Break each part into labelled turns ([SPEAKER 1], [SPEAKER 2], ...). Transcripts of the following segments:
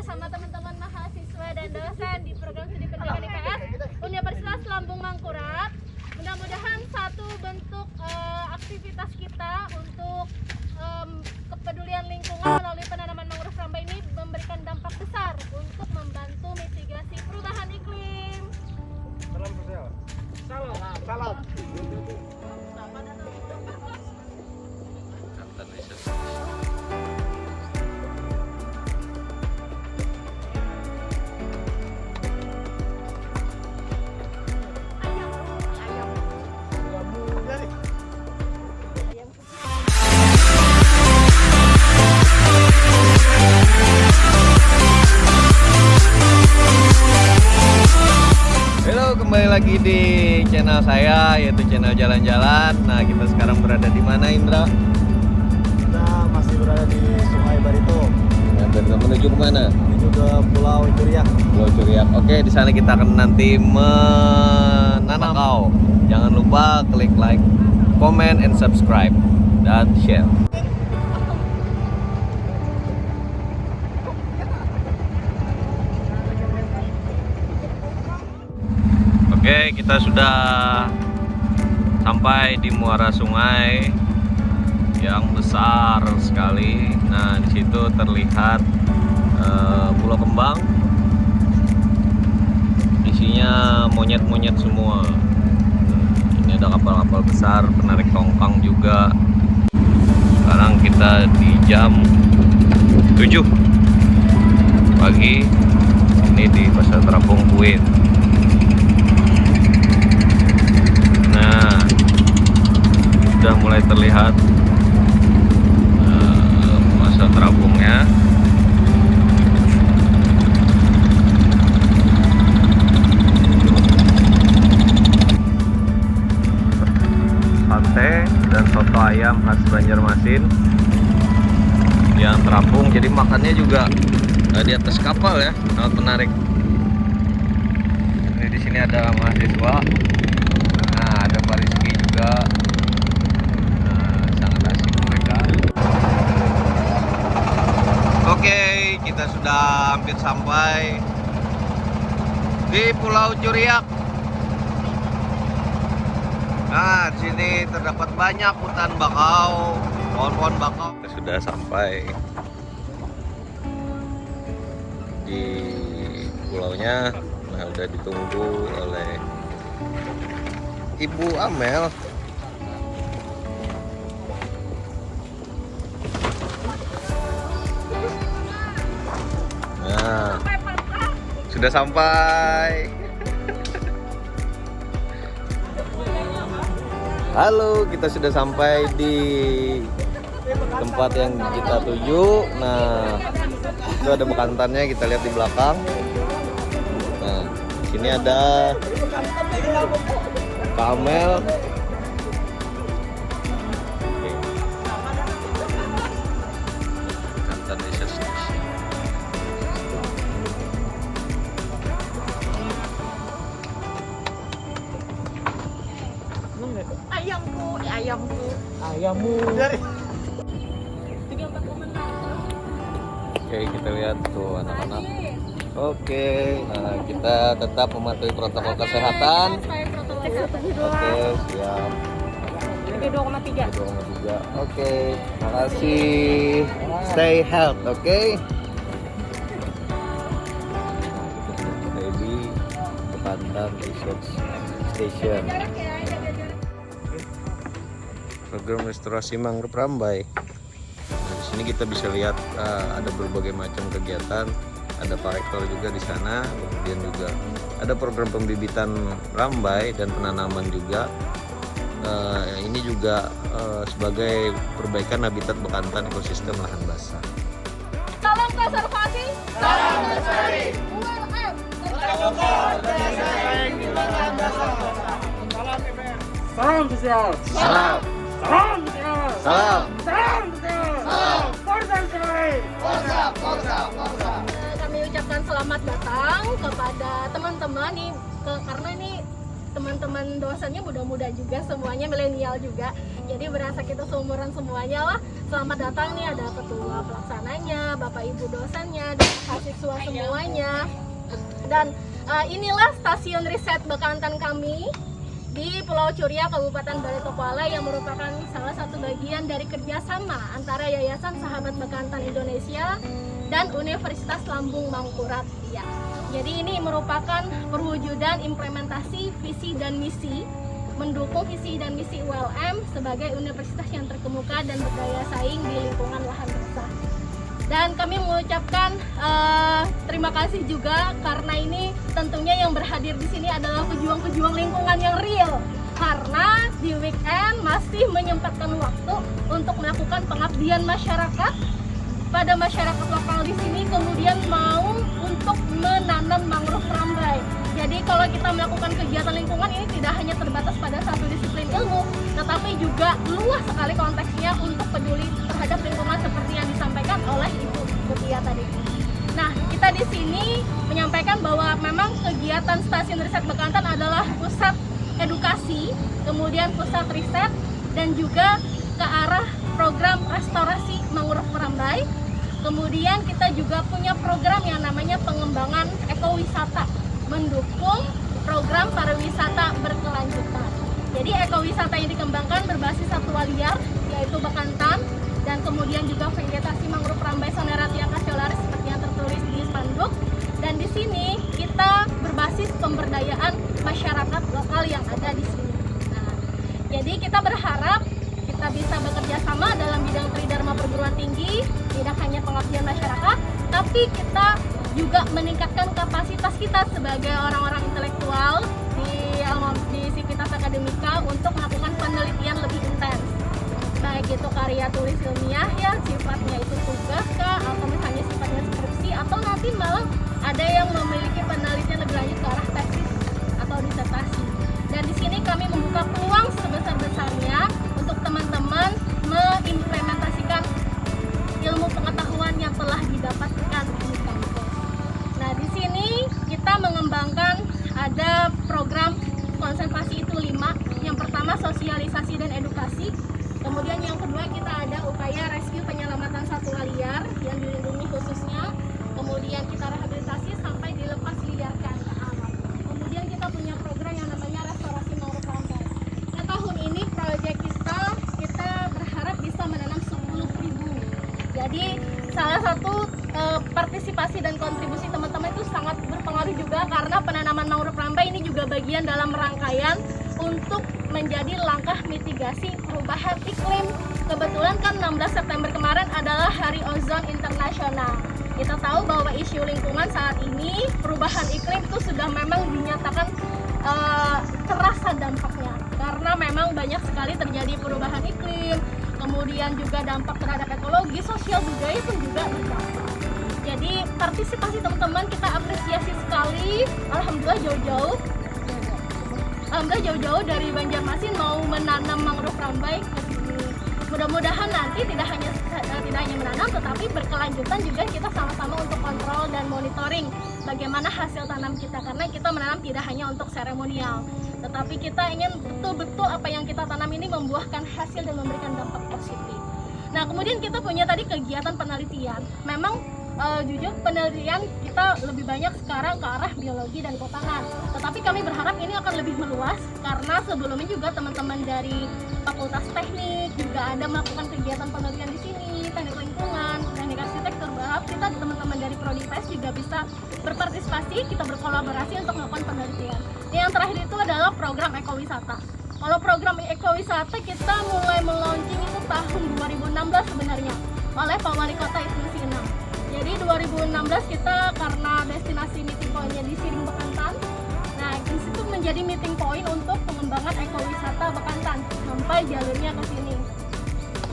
[SPEAKER 1] bersama teman-teman mahasiswa dan dosen di program studi pendidikan IPS Universitas Lambung Mangkurat. Mudah-mudahan satu bentuk aktivitas kita untuk kepedulian lingkungan melalui penanaman mangrove rambai ini memberikan dampak besar untuk membantu mitigasi perubahan iklim.
[SPEAKER 2] Salam sosial. Salam.
[SPEAKER 3] Kembali lagi di channel saya, yaitu channel jalan-jalan. Nah, kita sekarang berada di mana, Indra?
[SPEAKER 2] Kita masih berada di Sungai Barito.
[SPEAKER 3] Nah, dan menuju ke mana?
[SPEAKER 2] Menuju ke Pulau Curiak.
[SPEAKER 3] Pulau Curiak. Oke, di sana kita akan nanti menanam kakao. Jangan lupa klik like, comment, and subscribe, dan share. Oke, kita sudah sampai di muara sungai yang besar sekali. Nah, di situ terlihat pulau kembang. Isinya monyet-monyet semua. Ini ada kapal-kapal besar, penarik tongkang juga. Sekarang kita di jam 7 pagi. Ini di Pasar Terapung Kuit. Sudah mulai terlihat masa terapungnya. Sate dan soto ayam khas Banjarmasin yang terapung, jadi makannya juga di atas kapal ya, sangat menarik. Ini di sini ada mahasiswa. Nah, ada Pak Rizky juga. Oke, kita sudah hampir sampai di Pulau Curiak. Nah, di sini terdapat banyak hutan bakau, pohon-pohon bakau. Kita sudah sampai di pulaunya. Nah, udah ditunggu oleh Ibu Amel. Nah, sudah sampai. Halo, kita sudah sampai di tempat yang kita tuju. Nah, itu ada bekantannya, kita lihat di belakang. Nah, sini ada Kak Amel.
[SPEAKER 2] Ayammu. Dari.
[SPEAKER 3] Oke, kita lihat tuh anak-anak. Oke, nah kita tetap mematuhi protokol kesehatan. Oke, siap.
[SPEAKER 1] 2,3.
[SPEAKER 3] 2,3. Oke, makasih. Stay health, oke? Kita di Bekantan Research Station. Program restorasi mangrove rambai. Nah, di sini kita bisa lihat ada berbagai macam kegiatan. Ada Pak Rektor juga di sana. Kemudian juga ada program pembibitan rambai dan penanaman juga. Ini juga sebagai perbaikan habitat bekantan ekosistem lahan basah.
[SPEAKER 1] Salam konservasi. Salam lestari.
[SPEAKER 2] Salam sosial.
[SPEAKER 3] Salam.
[SPEAKER 2] Salam sosial.
[SPEAKER 3] Salam.
[SPEAKER 2] Salam sosial. Salam. Forza Sungai.
[SPEAKER 1] Forza. Kami ucapkan selamat datang kepada teman-teman nih, karena ini teman-teman dosennya muda-muda juga, semuanya milenial juga. Jadi berasa kita seumuran semuanya lah. Selamat datang nih, ada ketua pelaksananya, bapak ibu dosennya, dan mahasiswa semuanya. Dan inilah stasiun riset bekantan kami di Pulau Curiak, Kabupaten Baritokuala, yang merupakan salah satu bagian dari kerjasama antara Yayasan Sahabat Bekantan Indonesia dan Universitas Lambung Mangkurat. Ya. Jadi ini merupakan perwujudan implementasi visi dan misi, mendukung visi dan misi ULM sebagai universitas yang terkemuka dan berdaya saing di lingkungan lahan basah. Dan kami mengucapkan terima kasih juga karena ini tentunya yang berhadir di sini adalah pejuang-pejuang lingkungan yang real. Karena di weekend masih menyempatkan waktu untuk melakukan pengabdian masyarakat pada masyarakat lokal di sini, kemudian mau untuk menanam mangrove rambai. Jadi kalau kita melakukan kegiatan lingkungan ini tidak hanya terbatas pada satu disiplin ilmu, tetapi juga luas sekali konteksnya untuk peduli terhadap lingkungan seperti yang disampaikan oleh Ibu Mutia tadi. Nah, kita di sini menyampaikan bahwa memang kegiatan Stasiun Riset Bekantan adalah pusat edukasi, kemudian pusat riset, dan juga ke arah program restorasi mangrove rambai. Kemudian kita juga punya program yang namanya pengembangan ekowisata, mendukung program pariwisata berkelanjutan. Jadi ekowisata yang dikembangkan berbasis satwa liar, yaitu bekantan, dan kemudian juga vegetasi mangrove rambai Soneratia cassiolaris seperti yang tertulis di spanduk. Dan di sini kita berbasis pemberdayaan masyarakat lokal yang ada di sini. Nah, jadi kita berharap kita bisa bekerja sama dalam bidang tridharma perguruan tinggi, tidak hanya pengabdian masyarakat, tapi kita juga meningkatkan kapasitas kita sebagai orang-orang intelektual di Sivitas Akademika untuk melakukan penelitian lebih intens. Baik itu karya tulis ilmiah ya, sifatnya itu tugas kah, atau misalnya sifatnya skripsi, atau nanti malah ada yang memiliki penelitian lebih lanjut ke arah tesis atau disertasi. Dan di sini kami membuka peluang sebesar-besarnya untuk teman-teman mengimplementasikan ilmu pengetahuan yang telah didapatkan di kampus. Nah, di sini kita mengembangkan ada program konservasi itu 5. Yang pertama sosialisasi dan edukasi. Kemudian yang kedua kita ada upaya rescue penyelamatan satwa liar yang dilindungi khususnya. Kemudian kita rehabilitasi sampai dilepas liarkan ke alam. Kemudian kita punya program yang namanya restorasi mangrove rambai. Nah, tahun ini proyek kita berharap bisa menanam 10.000. Jadi salah satu partisipasi dan kontribusi teman-teman itu sangat berpengaruh juga, karena penanaman mangrove rambai ini juga bagian dalam rangkaian untuk menjadi langkah mitigasi perubahan iklim. Kebetulan kan 16 September kemarin adalah Hari Ozon Internasional. Kita tahu bahwa isu lingkungan saat ini, perubahan iklim itu sudah memang dinyatakan terasa dampaknya, karena memang banyak sekali terjadi perubahan iklim, kemudian juga dampak terhadap ekologi, sosial, budaya pun juga berdampak. Jadi partisipasi teman-teman kita apresiasi sekali. Alhamdulillah jauh-jauh dari Banjarmasin mau menanam mangrove rambai ke sini. Mudah-mudahan nanti tidak hanya menanam, tetapi berkelanjutan juga kita sama-sama untuk kontrol dan monitoring bagaimana hasil tanam kita, karena kita menanam tidak hanya untuk seremonial, tetapi kita ingin betul-betul apa yang kita tanam ini membuahkan hasil dan memberikan dampak positif. Nah, kemudian kita punya tadi kegiatan penelitian. Memang jujur penelitian kita lebih banyak sekarang ke arah biologi dan kehutanan, tetapi kami berharap ini akan lebih meluas, karena sebelumnya juga teman-teman dari Fakultas Teknik juga ada melakukan kegiatan penelitian di sini, teknik lingkungan, teknik arsitektur. Berharap kita teman-teman dari Prodi PES juga bisa berpartisipasi, kita berkolaborasi untuk melakukan penelitian. Yang terakhir itu adalah program ekowisata. Kalau program ekowisata kita mulai melaunching itu tahun 2016 sebenarnya oleh Pak Wali Kota Ibnu Sina. Jadi 2016 kita karena destinasi meeting point-nya di Siring Bekantan. Nah, di situ menjadi meeting point untuk pengembangan ekowisata Bekantan sampai jalurnya ke sini.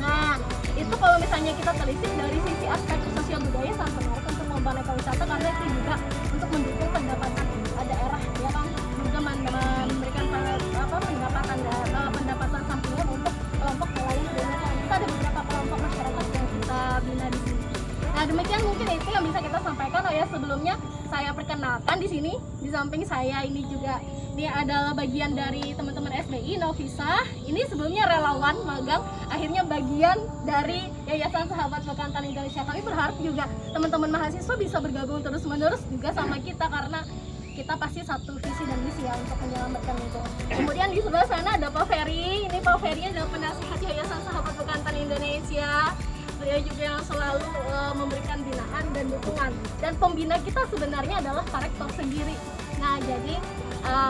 [SPEAKER 1] Nah, itu kalau misalnya kita telisik dari sisi aspek sosial budaya sangat menarik untuk pengembangan ekowisata, karena itu juga untuk mendukung pendapatan daerah, ya kan, juga memberikan pendapatan sampingan untuk kelompok nelayan Indonesia. Kita ada beberapa kelompok masyarakat yang kita bina di sini. Nah, demikian mungkin itu yang bisa kita sampaikan. Oh ya, sebelumnya saya perkenalkan di sini, di samping saya ini juga ini adalah bagian dari teman-teman SBI Novisa. Ini sebelumnya relawan magang, akhirnya bagian dari Yayasan Sahabat Bekantan Indonesia. Kami berharap juga teman-teman mahasiswa bisa bergabung terus-menerus juga sama kita, karena kita pasti satu visi dan misi ya untuk menyelamatkan lingkungan. Kemudian di sebelah sana ada Pak Ferry. Ini Pak Ferry adalah penasihat Yayasan Sahabat Bekantan Indonesia. Beliau juga yang selalu memberikan binaan dan dukungan. Dan pembina kita sebenarnya adalah Pak Rektor sendiri. Nah, jadi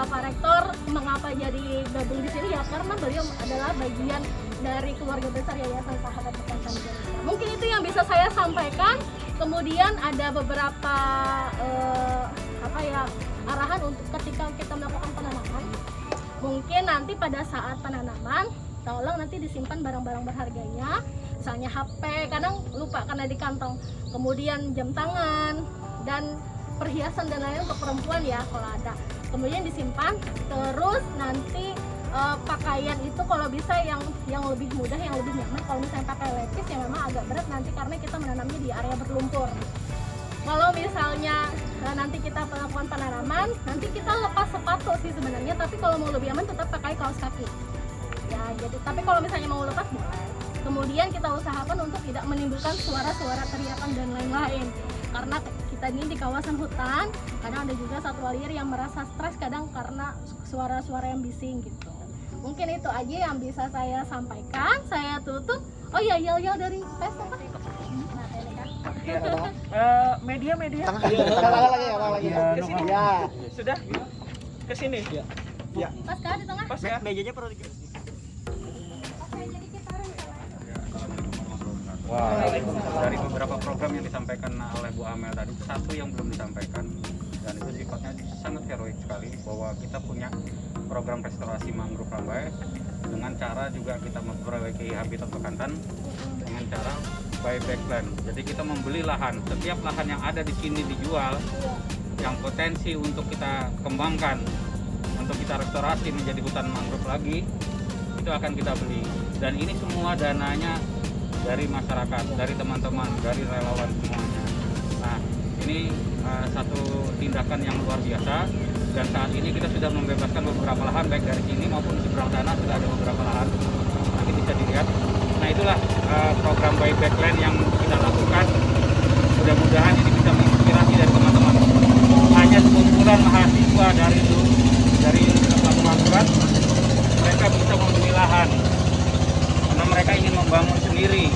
[SPEAKER 1] Pak Rektor mengapa jadi gabung di sini ya karena beliau adalah bagian dari keluarga besar Yayasan Sahabat Bekantan Indonesia. Mungkin itu yang bisa saya sampaikan. Kemudian ada beberapa arahan untuk ketika kita melakukan penanaman. Mungkin nanti pada saat penanaman, tolong nanti disimpan barang-barang berharganya, misalnya HP, kadang lupa karena di kantong. Kemudian jam tangan dan perhiasan dan lain-lain untuk perempuan ya kalau ada. Kemudian disimpan, terus nanti pakaian itu kalau bisa yang lebih mudah, yang lebih nyaman. Kalau misalnya pakai lepis ya memang agak berat nanti karena kita menanamnya di area berlumpur. Kalau misalnya nanti kita melakukan penanaman, nanti kita lepas sepatu sih sebenarnya, tapi kalau mau lebih aman tetap pakai kaos kaki. Ya, jadi tapi kalau misalnya mau lepas boleh. Kemudian kita usahakan untuk tidak menimbulkan suara-suara teriakan dan lain-lain. Karena kita ini di kawasan hutan, kadang ada juga satwa liar yang merasa stres kadang karena suara-suara yang bising gitu. Mungkin itu aja yang bisa saya sampaikan. Saya tutup. Oh iya, yel-yel dari PES apa?
[SPEAKER 4] Media
[SPEAKER 2] lagi.
[SPEAKER 4] Kesini.
[SPEAKER 2] Ya.
[SPEAKER 4] Sudah kesini ya.
[SPEAKER 1] Pas kah di tengah?
[SPEAKER 4] Pas ya.
[SPEAKER 2] Mejanya perlu di
[SPEAKER 5] Wah, dari beberapa program yang disampaikan oleh Bu Amel tadi, satu yang belum disampaikan dan itu sifatnya sangat heroik sekali, bahwa kita punya program restorasi mangrove Rambai dengan cara juga kita memperbaiki habitat bekantan dengan cara buyback land. Jadi kita membeli lahan, setiap lahan yang ada di sini dijual, yang potensi untuk kita kembangkan, untuk kita restorasi menjadi hutan mangrove lagi, itu akan kita beli. Dan ini semua dananya dari masyarakat, dari teman-teman, dari relawan semuanya. Nah, ini satu tindakan yang luar biasa, dan saat ini kita sudah membebaskan beberapa lahan, baik dari sini maupun di seberang sana sudah ada beberapa lahan, nanti bisa dilihat. Nah, itulah program buyback land yang kita lakukan. Mudah-mudahan ini bisa menginspirasi dari teman-teman. Hanya sekumpulan mahasiswa dari Pelabuhan, mereka bisa membeli lahan karena mereka ingin membangun sendiri,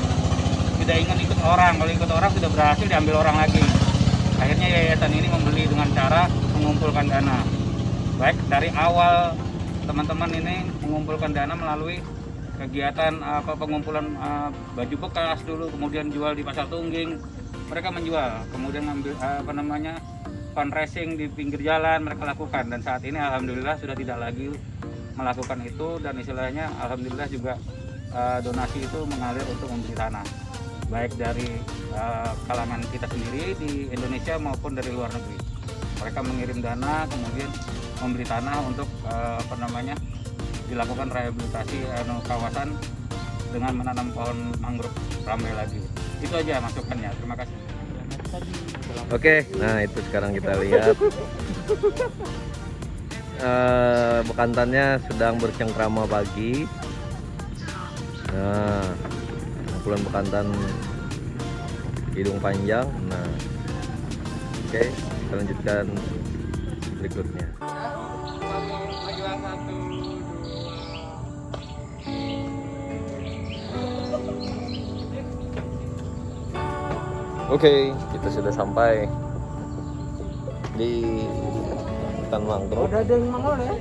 [SPEAKER 5] tidak ingin ikut orang. Kalau ikut orang sudah berhasil diambil orang lagi. Akhirnya yayasan ini membeli dengan cara mengumpulkan dana. Baik dari awal teman-teman ini mengumpulkan dana melalui kegiatan pengumpulan baju bekas dulu, kemudian jual di pasar Tungging, mereka menjual, kemudian ngambil fundraising di pinggir jalan mereka lakukan, dan saat ini alhamdulillah sudah tidak lagi melakukan itu, dan istilahnya alhamdulillah juga donasi itu mengalir untuk membeli tanah, baik dari kalangan kita sendiri di Indonesia maupun dari luar negeri. Mereka mengirim dana kemudian membeli tanah untuk dilakukan rehabilitasi kawasan dengan menanam pohon mangrove Rambai lagi. Itu aja masukannya. Terima kasih.
[SPEAKER 3] Oke, nah itu sekarang kita lihat bekantannya sedang bercengkrama pagi. Nah, kumpulan bekantan hidung panjang. Nah, oke, kita lanjutkan berikutnya. Oke, kita sudah sampai di hutan mangrove.
[SPEAKER 4] Udah ada yang mangol ya?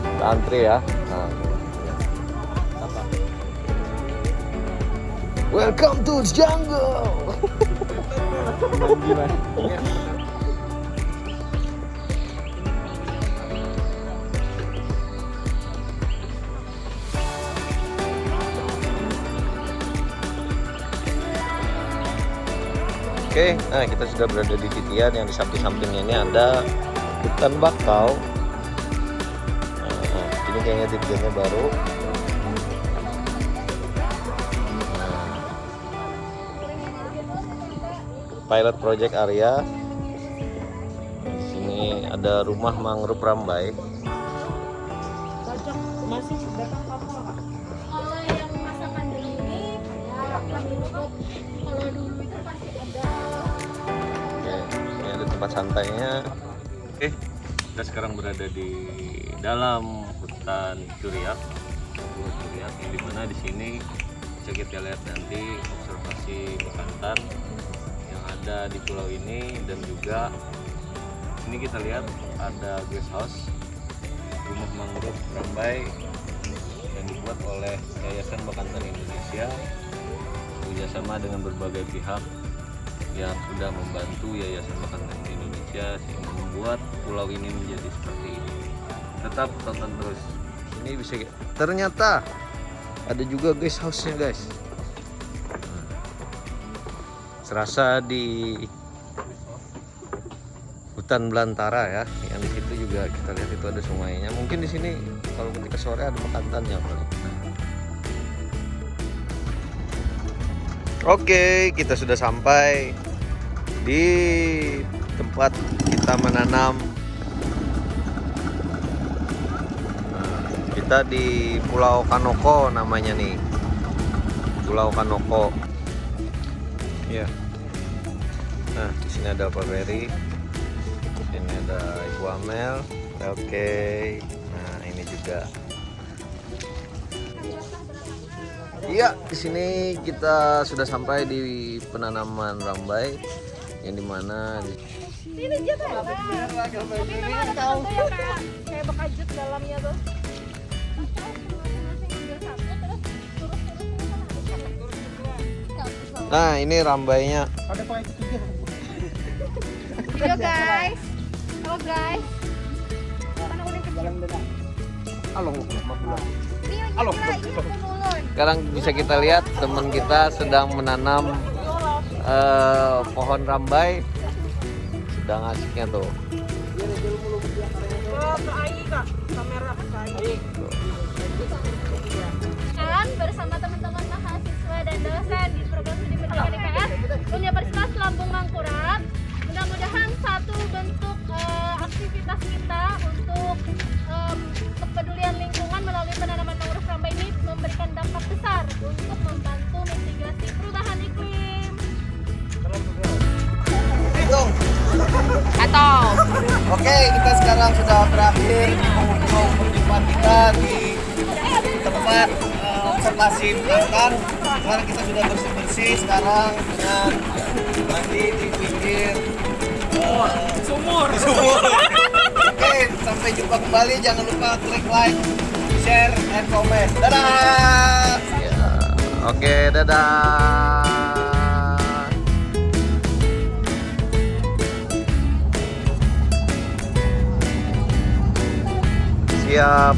[SPEAKER 3] Kita antri ya. Nah. Welcome to the jungle. Oke, nah kita sudah berada di titian yang di samping-sampingnya ini ada hutan bakau. Nah, ini kayaknya titiannya baru. pilot project area. Di sini ada rumah mangrove Rambai.
[SPEAKER 4] Masih datang kapal Kak?
[SPEAKER 1] Kalau yang masa pandemi ini ya kami tutup. Kalau dulu itu pasti ada.
[SPEAKER 3] Oke, ini ada tempat santainya. Oke, kita sekarang berada di dalam hutan Curiak, yang dimana di sini bisa kita lihat nanti observasi bekantan yang ada di pulau ini, dan juga ini kita lihat ada guest house rumah mangrove Rambai yang dibuat oleh Yayasan Bekantan Indonesia bekerjasama dengan berbagai pihak yang sudah membantu Yayasan Bekantan Indonesia sehingga membuat pulau ini menjadi seperti ini. Tetap tonton terus. Ini bisa ternyata ada juga guest house-nya guys. Serasa di hutan belantara ya. Yang di situ juga kita lihat itu ada sungainya. Mungkin di sini kalau ketika sore ada bekantannya paling. Oke, kita sudah sampai di tempat kita menanam. Kita di Pulau Kanoko namanya nih, Pulau Kanoko. Ya. Nah, di sini ada Pak Ferry, di sini ada Ibu Amel. Oke. Nah, ini juga. Iya, di sini kita sudah sampai di penanaman Rambai, yang dimana
[SPEAKER 1] Ini dia tuh. Tapi memang ada satu yang kayak bekajut dalamnya tuh.
[SPEAKER 3] nah ini rambainya.
[SPEAKER 4] Ada pakai ketiga.
[SPEAKER 1] Video guys. Halo guys.
[SPEAKER 4] Jalan dengan. Halo,
[SPEAKER 1] Halo. Ini ulun.
[SPEAKER 3] Sekarang bisa kita lihat teman kita sedang menanam pohon rambai, sedang asiknya tuh.
[SPEAKER 4] Ke AI Kak, kamera ke AI.
[SPEAKER 1] Kan bersama teman-teman mahasiswa dan dosen di program studi pendidikan IPS Universitas Lambung Mangkurat. Mudah-mudahan satu bentuk aktivitas kita untuk kepedulian lingkungan melalui penanaman mangrove Rambai ini memberikan dampak besar untuk membantu mitigasi perubahan iklim.
[SPEAKER 3] Hitung.
[SPEAKER 1] Atau
[SPEAKER 3] Oke, kita sekarang sudah berakhir di penghujung perjumpaan kita di tempat observasi bekantan. Sekarang kita sudah bersih-bersih sekarang dengan mandi di pinggir sumur. Oke, sampai jumpa kembali. Jangan lupa klik like, share, and comment. Dadah. Oke, dadah. Siap.